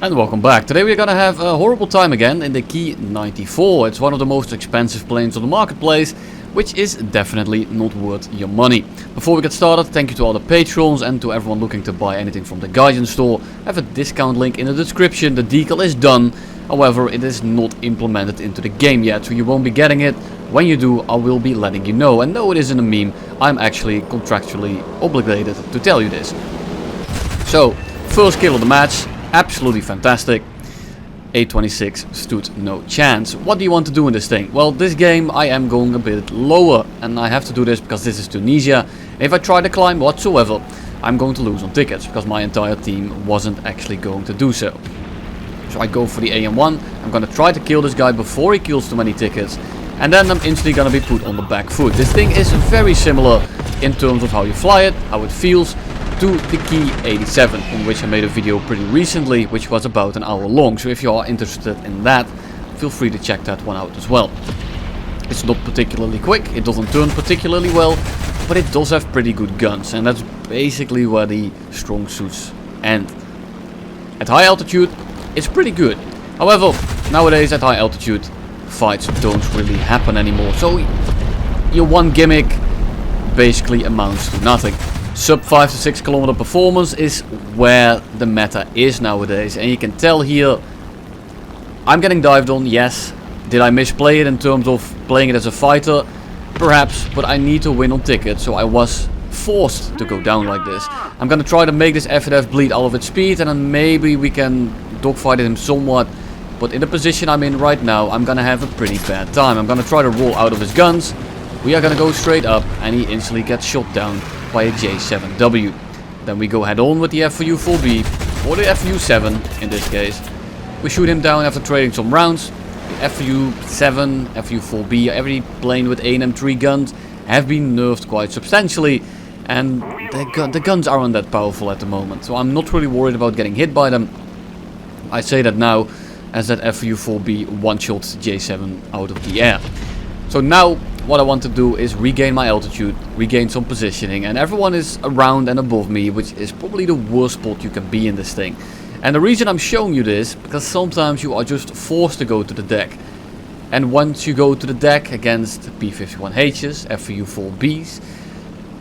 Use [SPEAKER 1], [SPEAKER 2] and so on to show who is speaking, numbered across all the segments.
[SPEAKER 1] And welcome back. Today we're gonna have a horrible time again in the Ki-94. It's one of the most expensive planes on the marketplace, which is definitely not worth your money. Before we get started, thank you to all the patrons and to everyone looking to buy anything from the Gaijin store. I have a discount link in the description. The decal is done, however it is not implemented into the game yet, so you won't be getting it. When you do, I will be letting you know. And though it isn't a meme, I'm actually contractually obligated to tell you this. So, first kill of the match. Absolutely fantastic. 826 stood no chance. What do you want to do in this thing? Well, this game I am going a bit lower, and I have to do this because this is Tunisia. If I try to climb whatsoever, I'm going to lose on tickets because my entire team wasn't actually going to do so. So I go for the AM1. I'm going to try to kill this guy before he kills too many tickets, and then I'm instantly going to be put on the back foot. This thing is very similar in terms of how you fly it, how it feels, to the Ki-87, on which I made a video pretty recently, which was about an hour long. So if you are interested in that, feel free to check that one out as well. It's not particularly quick, it doesn't turn particularly well, but it does have pretty good guns, and that's basically where the strong suits end. At high altitude, it's pretty good. However, nowadays at high altitude, fights don't really happen anymore, so your one gimmick basically amounts to nothing. Sub 5 to 6 kilometer performance is where the meta is nowadays, and you can tell here I'm getting dived on. Yes, did I misplay it in terms of playing it as a fighter? Perhaps, but I need to win on tickets, so I was forced to go down like this. I'm gonna try to make this FF bleed all of its speed, and then maybe we can dogfight him somewhat, but in the position I'm in right now, I'm gonna have a pretty bad time. I'm gonna try to roll out of his guns. We are gonna go straight up, and he instantly gets shot down by a J7W. Then we go head on with the FU4B, or the FU7 in this case. We shoot him down after trading some rounds. The FU7, FU4B, every plane with AM3 guns have been nerfed quite substantially, and the guns aren't that powerful at the moment, so I'm not really worried about getting hit by them. I say that now as that FU4B one-shot J7 out of the air. So now what I want to do is regain my altitude, regain some positioning, and everyone is around and above me, which is probably the worst spot you can be in this thing. And the reason I'm showing you this, because sometimes you are just forced to go to the deck. And once you go to the deck against P51Hs, FU4Bs,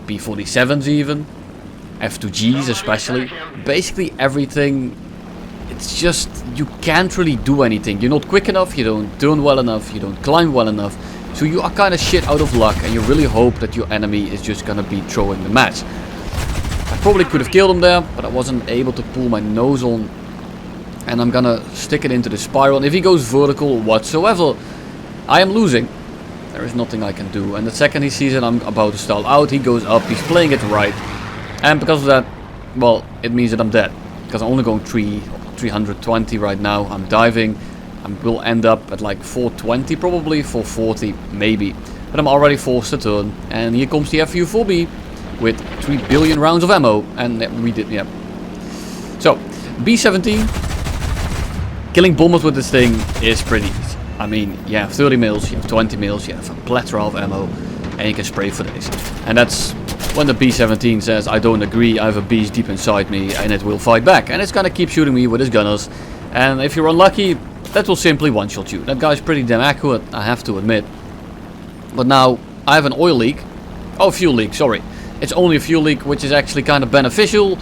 [SPEAKER 1] P47s even, F2Gs especially, basically everything, it's just, you can't really do anything. You're not quick enough, you don't turn well enough, you don't climb well enough. So you are kind of shit out of luck, and you really hope that your enemy is just gonna be throwing the match. I probably could have killed him there, but I wasn't able to pull my nose on. And I'm gonna stick it into the spiral, and if he goes vertical whatsoever, I am losing. There is nothing I can do. And the second he sees it, I'm about to stall out, he goes up, he's playing it right. And because of that, well, it means that I'm dead. Because I'm only going 320 right now, I'm diving. I will end up at like 420 probably, 440 maybe. But I'm already forced to turn. And here comes the FU4B with 3 billion rounds of ammo. And we did, yeah. So, B-17. Killing bombers with this thing is pretty easy. I mean, you have 30 mils, you have 20 mils, you have a plethora of ammo. And you can spray for days. And that's when the B-17 says, I don't agree, I have a beast deep inside me and it will fight back. And it's gonna keep shooting me with his gunners. And if you're unlucky, that will simply one-shot you. That guy's pretty damn accurate, I have to admit. But now, I have an oil leak. Oh, fuel leak, sorry. It's only a fuel leak, which is actually kind of beneficial,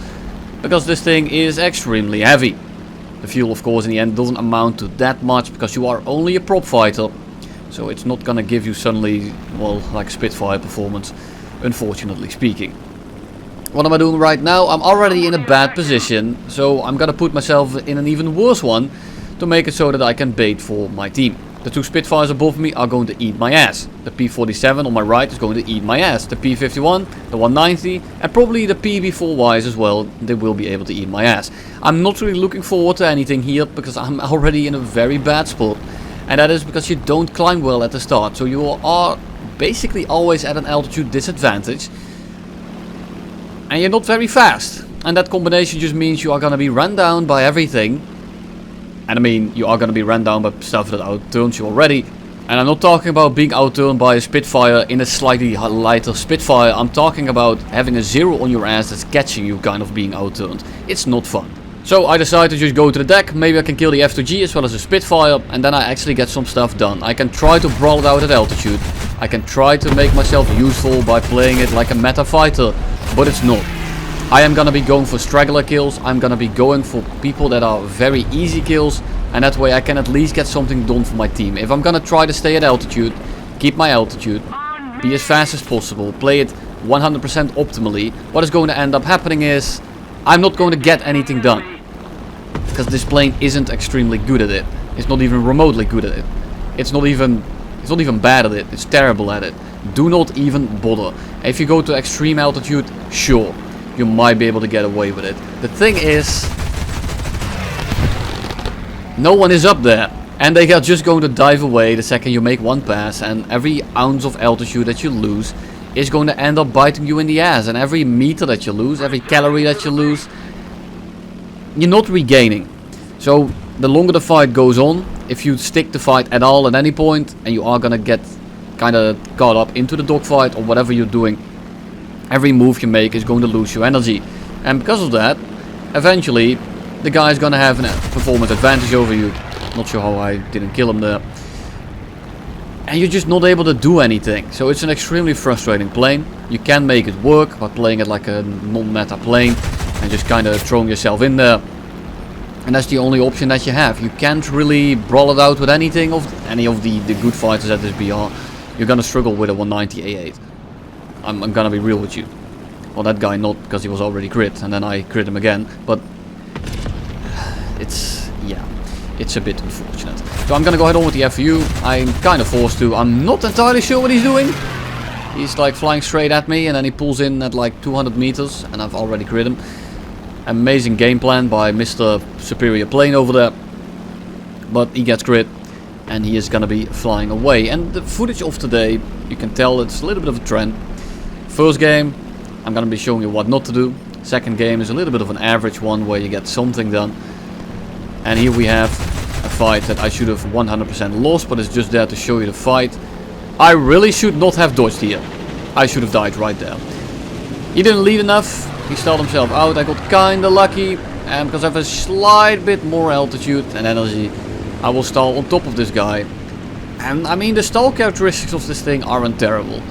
[SPEAKER 1] because this thing is extremely heavy. The fuel, of course, in the end doesn't amount to that much, because you are only a prop fighter. So it's not gonna give you suddenly, well, like Spitfire performance, unfortunately speaking. What am I doing right now? I'm already in a bad position, so I'm gonna put myself in an even worse one, to make it so that I can bait for my team. The two Spitfires above me are going to eat my ass. The P47 on my right is going to eat my ass. The P51, the 190, and probably the PB4Ys as well, they will be able to eat my ass. I'm not really looking forward to anything here, because I'm already in a very bad spot. And that is because you don't climb well at the start, so you are basically always at an altitude disadvantage. And you're not very fast. And that combination just means you are going to be run down by everything. And I mean, you are going to be ran down by stuff that outturns you already. And I'm not talking about being outturned by a Spitfire in a slightly lighter Spitfire. I'm talking about having a 0 on your ass that's catching you kind of being outturned. It's not fun. So I decide to just go to the deck, maybe I can kill the F2G as well as the Spitfire, and then I actually get some stuff done. I can try to brawl it out at altitude. I can try to make myself useful by playing it like a meta fighter, but it's not. I am gonna be going for straggler kills, I'm gonna be going for people that are very easy kills, and that way I can at least get something done for my team. If I'm gonna try to stay at altitude, keep my altitude, be as fast as possible, play it 100% optimally, what is going to end up happening is I'm not going to get anything done. Because this plane isn't extremely good at it. It's not even remotely good at it. It's not even bad at it. It's terrible at it. Do not even bother. If you go to extreme altitude, sure, you might be able to get away with it. The thing is, no one is up there. And they are just going to dive away the second you make one pass. And every ounce of altitude that you lose is going to end up biting you in the ass. And every meter that you lose, every calorie that you lose, you're not regaining. So the longer the fight goes on, if you stick to fight at all at any point, and you are gonna get kind of caught up into the dogfight or whatever you're doing, every move you make is going to lose your energy. And because of that, eventually the guy is gonna have a performance advantage over you. Not sure how I didn't kill him there. And you're just not able to do anything. So it's an extremely frustrating plane. You can make it work by playing it like a non-meta plane and just kind of throwing yourself in there. And that's the only option that you have. You can't really brawl it out with anything of any of the good fighters at this BR. You're gonna struggle with a 190 A8. I'm gonna be real with you. Well, that guy not, because he was already crit, and then I crit him again. But it's a bit unfortunate. So I'm gonna go ahead on with the FU. I'm kind of forced to. I'm not entirely sure what he's doing. He's like flying straight at me, and then he pulls in at like 200 meters, and I've already crit him. Amazing game plan by Mr. Superior Plane over there. But he gets crit, and he is gonna be flying away. And the footage of today, you can tell it's a little bit of a trend. First game, I'm gonna be showing you what not to do. Second game is a little bit of an average one where you get something done. And here we have a fight that I should have 100% lost, but it's just there to show you the fight. I really should not have dodged here. I should have died right there. He didn't lead enough. He stalled himself out. I got kinda lucky. And because I have a slight bit more altitude and energy, I will stall on top of this guy. And I mean, the stall characteristics of this thing aren't terrible.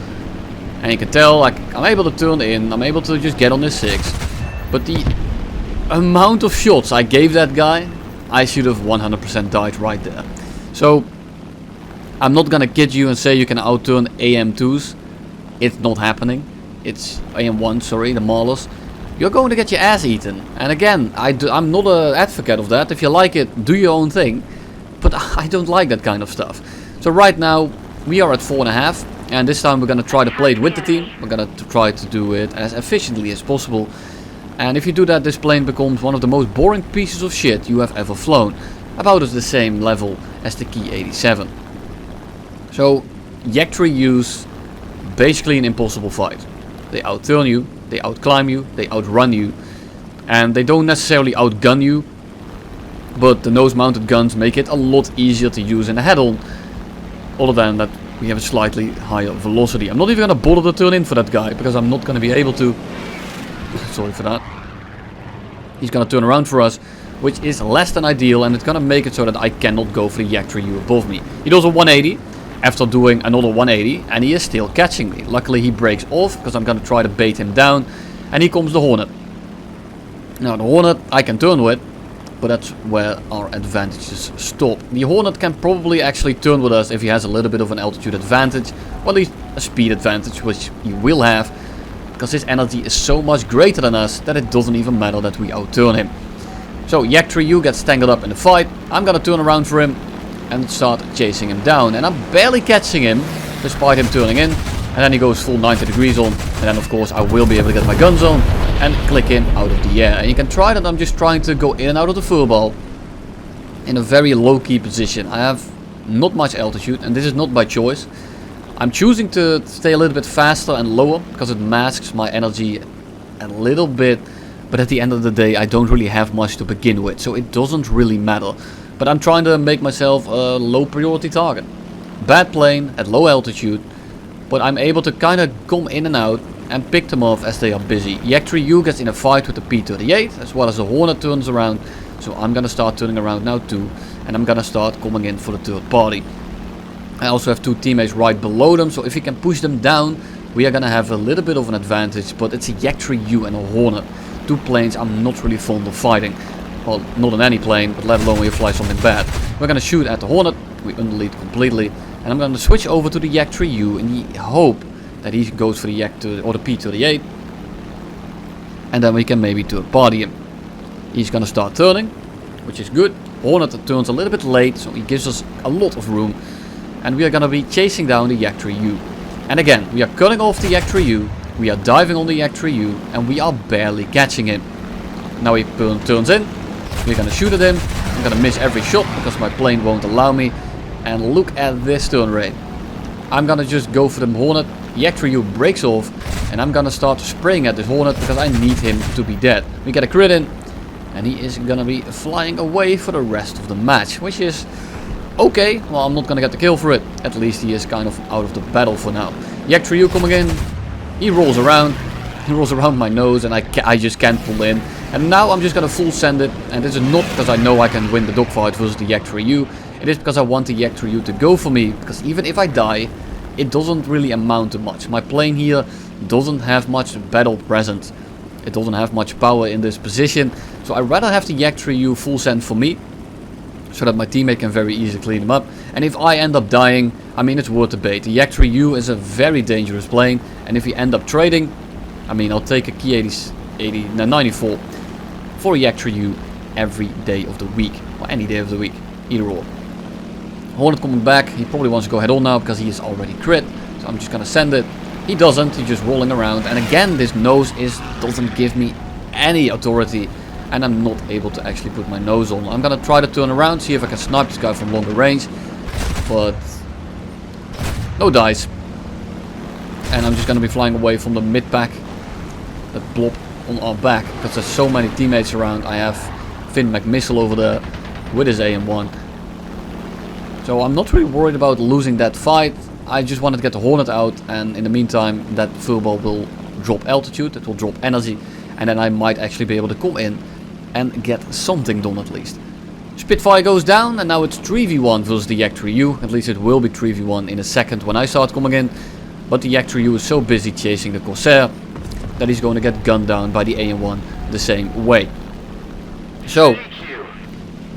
[SPEAKER 1] And you can tell, like, I'm able to turn in. I'm able to just get on this 6. But the amount of shots I gave that guy, I should have 100% died right there. So I'm not gonna kid you and say you can outturn AM2s. It's not happening. It's AM1, sorry, the Maulers. You're going to get your ass eaten. And again, I'm not an advocate of that. If you like it, do your own thing. But I don't like that kind of stuff. So right now, we are at 4.5. And this time we're gonna try to play it with the team. We're gonna try to do it as efficiently as possible. And if you do that, this plane becomes one of the most boring pieces of shit you have ever flown. About at the same level as the Ki-87. So, Yak-3 use basically an impossible fight. They outturn you, they outclimb you, they outrun you. And they don't necessarily outgun you. But the nose-mounted guns make it a lot easier to use in a head-on. Other than that, we have a slightly higher velocity. I'm not even going to bother to turn in for that guy, because I'm not going to be able to. Sorry for that. He's going to turn around for us, which is less than ideal, and it's going to make it so that I cannot go for the Yak-3U above me. He does a 180 after doing another 180, and he is still catching me. Luckily he breaks off, because I'm going to try to bait him down, and here comes the Hornet. Now the Hornet I can turn with, but that's where our advantages stop. The Hornet can probably actually turn with us if he has a little bit of an altitude advantage, or at least a speed advantage, which he will have, because his energy is so much greater than us that it doesn't even matter that we outturn him. So Yak-3U gets tangled up in the fight. I'm gonna turn around for him and start chasing him down, and I'm barely catching him despite him turning in, and then he goes full 90 degrees on, and then of course I will be able to get my guns on and click him out of the air. And you can try that I'm just trying to go in and out of the furball in a very low-key position. I have not much altitude, and this is not by choice. I'm choosing to stay a little bit faster and lower because it masks my energy a little bit, but at the end of the day I don't really have much to begin with, so it doesn't really matter. But I'm trying to make myself a low priority target. Bad plane at low altitude, but I'm able to kind of come in and out and pick them off as they are busy. Yak-3U gets in a fight with the P-38 as well as the Hornet turns around. So I'm gonna start turning around now too, and I'm gonna start coming in for the third party. I also have two teammates right below them, so if we can push them down, we are gonna have a little bit of an advantage, but it's a Yak-3U and a Hornet. Two planes I'm not really fond of fighting. Well, not on any plane, but let alone when you fly something bad. We're gonna shoot at the Hornet, we underlead completely, and I'm gonna switch over to the Yak-3U in the hope that he goes for the Yak or the P-38, and then we can maybe third party him. He's gonna start turning, which is good. Hornet turns a little bit late, so he gives us a lot of room, and we are gonna be chasing down the Yak-3U. And again, we are cutting off the Yak-3U, we are diving on the Yak-3U, and we are barely catching him. Now he turns in, we're gonna shoot at him. I'm gonna miss every shot because my plane won't allow me. And look at this turn rate. I'm gonna just go for the Hornet. Yak-3U breaks off, and I'm gonna start spraying at this Hornet because I need him to be dead. We get a crit in, and he is gonna be flying away for the rest of the match, which is okay. Well, I'm not gonna get the kill for it. At least he is kind of out of the battle for now. Yak-3U coming in. He rolls around. He rolls around my nose, and I just can't pull in. And now I'm just gonna full send it, and this is not because I know I can win the dogfight versus the Yak-3U. It is because I want the Yak-3U to go for me, because even if I die, it doesn't really amount to much. My plane here doesn't have much battle presence. It doesn't have much power in this position, so I'd rather have the Yak-3U full send for me, so that my teammate can very easily clean them up. And if I end up dying, I mean, it's worth the bait. The Yak-3U is a very dangerous plane, and if we end up trading, I mean, I'll take a Ki-94 for a Yak-3U every day of the week, or any day of the week, either or. Hornet coming back, he probably wants to go head on now because he is already crit, so I'm just gonna send it. He doesn't, he's just rolling around, and again this nose doesn't give me any authority, and I'm not able to actually put my nose on. I'm gonna try to turn around, see if I can snipe this guy from longer range, but no dice. And I'm just gonna be flying away from the mid-pack, that blob on our back, because there's so many teammates around. I have Finn McMissile over there with his AM1. So I'm not really worried about losing that fight. I just wanted to get the Hornet out, and in the meantime that furball will drop altitude, it will drop energy, and then I might actually be able to come in and get something done at least. Spitfire goes down, and now it's 3v1 versus the Yak-3U. At least it will be 3v1 in a second when I start coming in. But the Yak-3U is so busy chasing the Corsair that he's going to get gunned down by the AM1 the same way. So,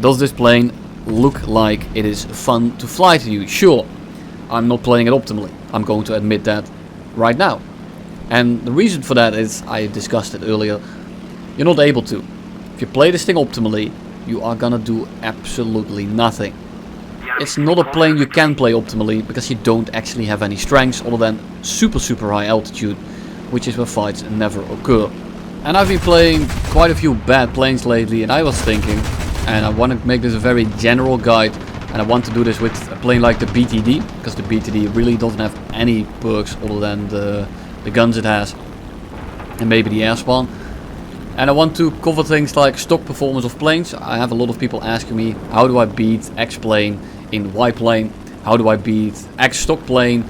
[SPEAKER 1] does this plane look like it is fun to fly to you? Sure, I'm not playing it optimally. I'm going to admit that right now. And the reason for that is, I discussed it earlier, you're not able to. If you play this thing optimally, you are gonna do absolutely nothing. It's not a plane you can play optimally because you don't actually have any strengths other than super high altitude, which is where fights never occur. And I've been playing quite a few bad planes lately, and I was thinking, and I want to make this a very general guide, and I want to do this with a plane like the BTD, because the BTD really doesn't have any perks other than the guns it has, and maybe the airspan. And I want to cover things like stock performance of planes. I have a lot of people asking me, how do I beat X plane in Y plane? How do I beat X stock plane?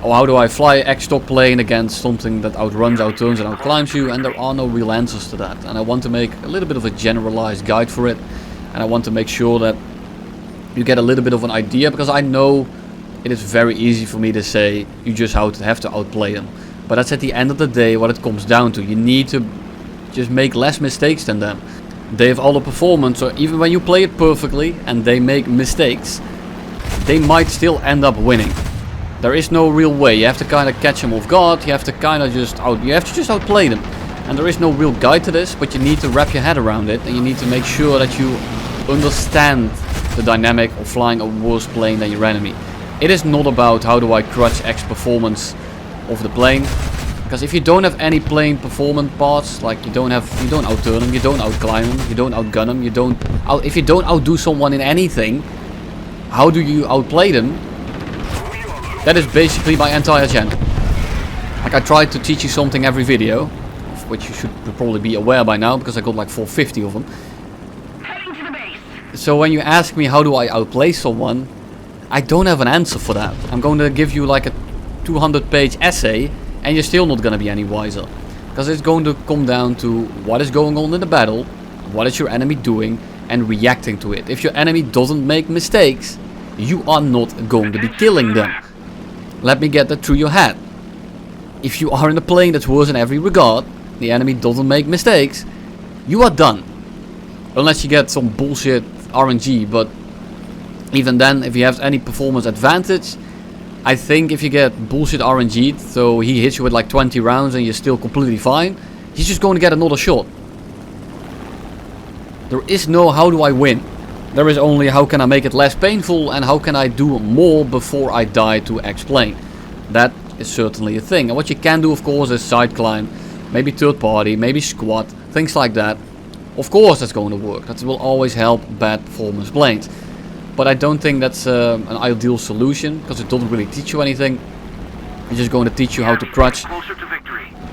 [SPEAKER 1] Or how do I fly X stock plane against something that outruns, outturns and outclimbs you? And there are no real answers to that. And I want to make a little bit of a generalized guide for it. And I want to make sure that you get a little bit of an idea, because I know it is very easy for me to say you just have to outplay them. But that's at the end of the day what it comes down to. You need to just make less mistakes than them. They have all the performance, so even when you play it perfectly and they make mistakes, they might still end up winning. There is no real way. You have to kind of catch them off guard. You have to kind of just outplay them. And there is no real guide to this, but you need to wrap your head around it, and you need to make sure that you understand the dynamic of flying a worse plane than your enemy. It is not about how do I crutch X performance of the plane, because if you don't have any plane performance parts, like you don't outturn them, you don't outclimb them, you don't outgun them, if you don't outdo someone in anything, how do you outplay them? That is basically my entire agenda. Like, I try to teach you something every video, of which you should probably be aware by now, because I got like 450 of them. So when you ask me how do I outplay someone, I don't have an answer for that. I'm going to give you like a 200-page essay, and you're still not gonna be any wiser. Because it's going to come down to what is going on in the battle, what is your enemy doing, and reacting to it. If your enemy doesn't make mistakes, you are not going to be killing them. Let me get that through your head. If you are in a plane that's worse in every regard, the enemy doesn't make mistakes, you are done. Unless you get some bullshit RNG, but even then, if you have any performance advantage, I think if you get bullshit RNG, so he hits you with like 20 rounds and you're still completely fine, he's just going to get another shot. There is no how do I win. There is only how can I make it less painful and how can I do more before I die to explain. That is certainly a thing. And what you can do, of course, is side climb, maybe third party, maybe squat, things like that. Of course that's going to work. That will always help bad performance planes. But I don't think that's an ideal solution, because it doesn't really teach you anything. It's just going to teach you how to crouch.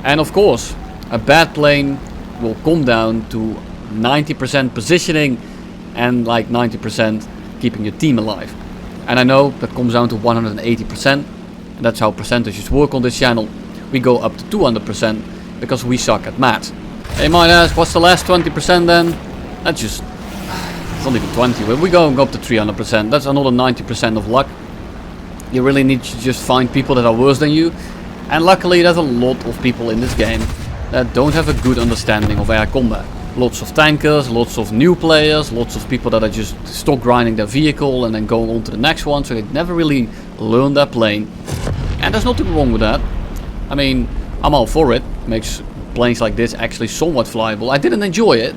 [SPEAKER 1] And of course, a bad plane will come down to 90% positioning and like 90% keeping your team alive. And I know that comes down to 180%. And that's how percentages work on this channel. We go up to 200% because we suck at maths. You might ask, what's the last 20% then? That's just... it's not even 20, but we go up to 300%. That's another 90% of luck. You really need to just find people that are worse than you. And luckily there's a lot of people in this game that don't have a good understanding of air combat. Lots of tankers, lots of new players, lots of people that are just stock grinding their vehicle and then going on to the next one, so they never really learn their plane. And there's nothing wrong with that. I mean, I'm all for it. Makes planes like this actually somewhat flyable. I didn't enjoy it,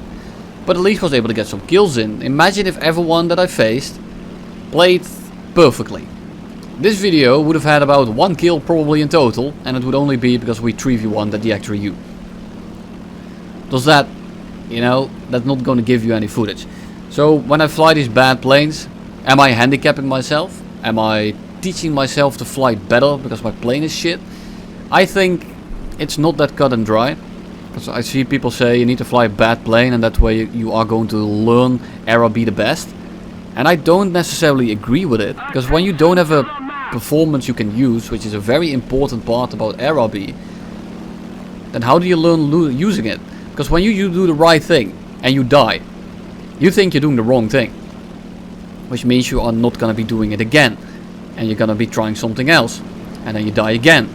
[SPEAKER 1] but at least was able to get some kills in. Imagine if everyone that I faced played perfectly. This video would have had about 1 kill probably in total, and it would only be because we 3v1'd at the Actor-U. Does that, you know, that's not going to give you any footage. So when I fly these bad planes, am I handicapping myself? Am I teaching myself to fly better because my plane is shit? I think it's not that cut and dry. Because I see people say you need to fly a bad plane and that way you are going to learn RRB the best. And I don't necessarily agree with it. Because when you don't have a performance you can use, which is a very important part about RRB, then how do you learn using it? Because when you do the right thing and you die, you think you're doing the wrong thing. Which means you are not going to be doing it again. And you're going to be trying something else. And then you die again.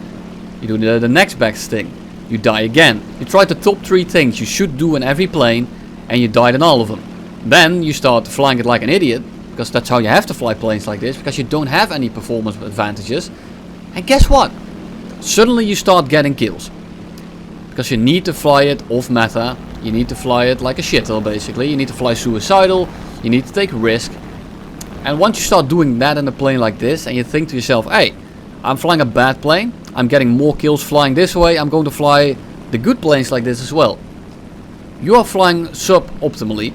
[SPEAKER 1] You do the next best thing. You die again. You try the top 3 things you should do in every plane and you died in all of them. Then you start flying it like an idiot, because that's how you have to fly planes like this, because you don't have any performance advantages. And guess what? Suddenly you start getting kills. Because you need to fly it off meta. You need to fly it like a shitter basically. You need to fly suicidal. You need to take risk. And once you start doing that in a plane like this and you think to yourself, hey, I'm flying a bad plane, I'm getting more kills flying this way, I'm going to fly the good planes like this as well. You are flying sub-optimally.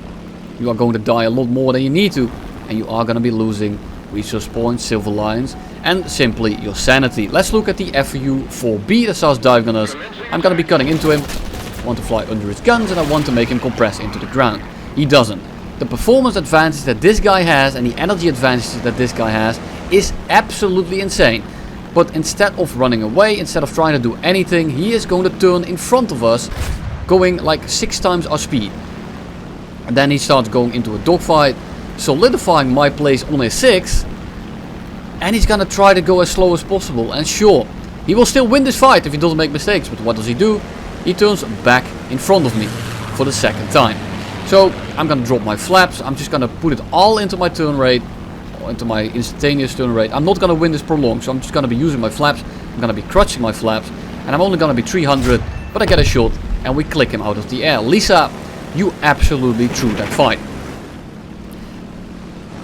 [SPEAKER 1] You are going to die a lot more than you need to. And you are going to be losing resource points, silver lines, and simply your sanity. Let's look at the FU-4B that starts diving on us. I'm going to be cutting into him. I want to fly under his guns and I want to make him compress into the ground. He doesn't. The performance advantage that this guy has and the energy advantage that this guy has is absolutely insane. But instead of running away, instead of trying to do anything, he is going to turn in front of us, going like 6 times our speed. And then he starts going into a dogfight, solidifying my place on his 6. And he's gonna try to go as slow as possible. And sure, he will still win this fight if he doesn't make mistakes. But what does he do? He turns back in front of me for the 2nd time. So I'm gonna drop my flaps. I'm just gonna put it all into my turn rate, or into my instantaneous turn rate. I'm not gonna win this prolonged, so I'm just gonna be using my flaps. I'm gonna be crushing my flaps, and I'm only gonna be 300. But I get a shot, and we click him out of the air. Lisa, you absolutely threw that fight.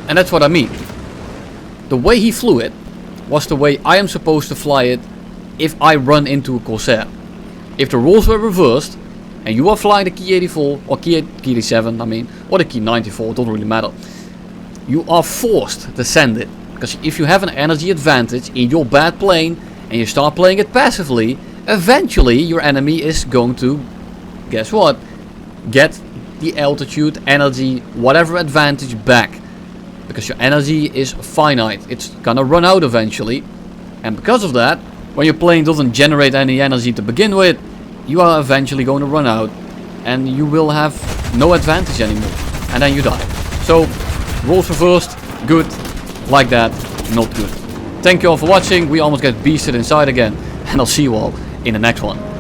[SPEAKER 1] And that's what I mean. The way he flew it was the way I am supposed to fly it if I run into a Corsair. If the roles were reversed and you are flying the Ki-84 or Ki-87, I mean, or the Ki-94, it doesn't really matter. You are forced to send it. Because if you have an energy advantage in your bad plane and you start playing it passively, eventually your enemy is going to, guess what, get the altitude, energy, whatever advantage back. Because your energy is finite. It's gonna run out eventually. And because of that, When your plane doesn't generate any energy to begin with, you are eventually going to run out and you will have no advantage anymore, and then you die. So roles reversed, good. Like that, not good. Thank you all for watching. We almost get beasted inside again, and I'll see you all in the next one.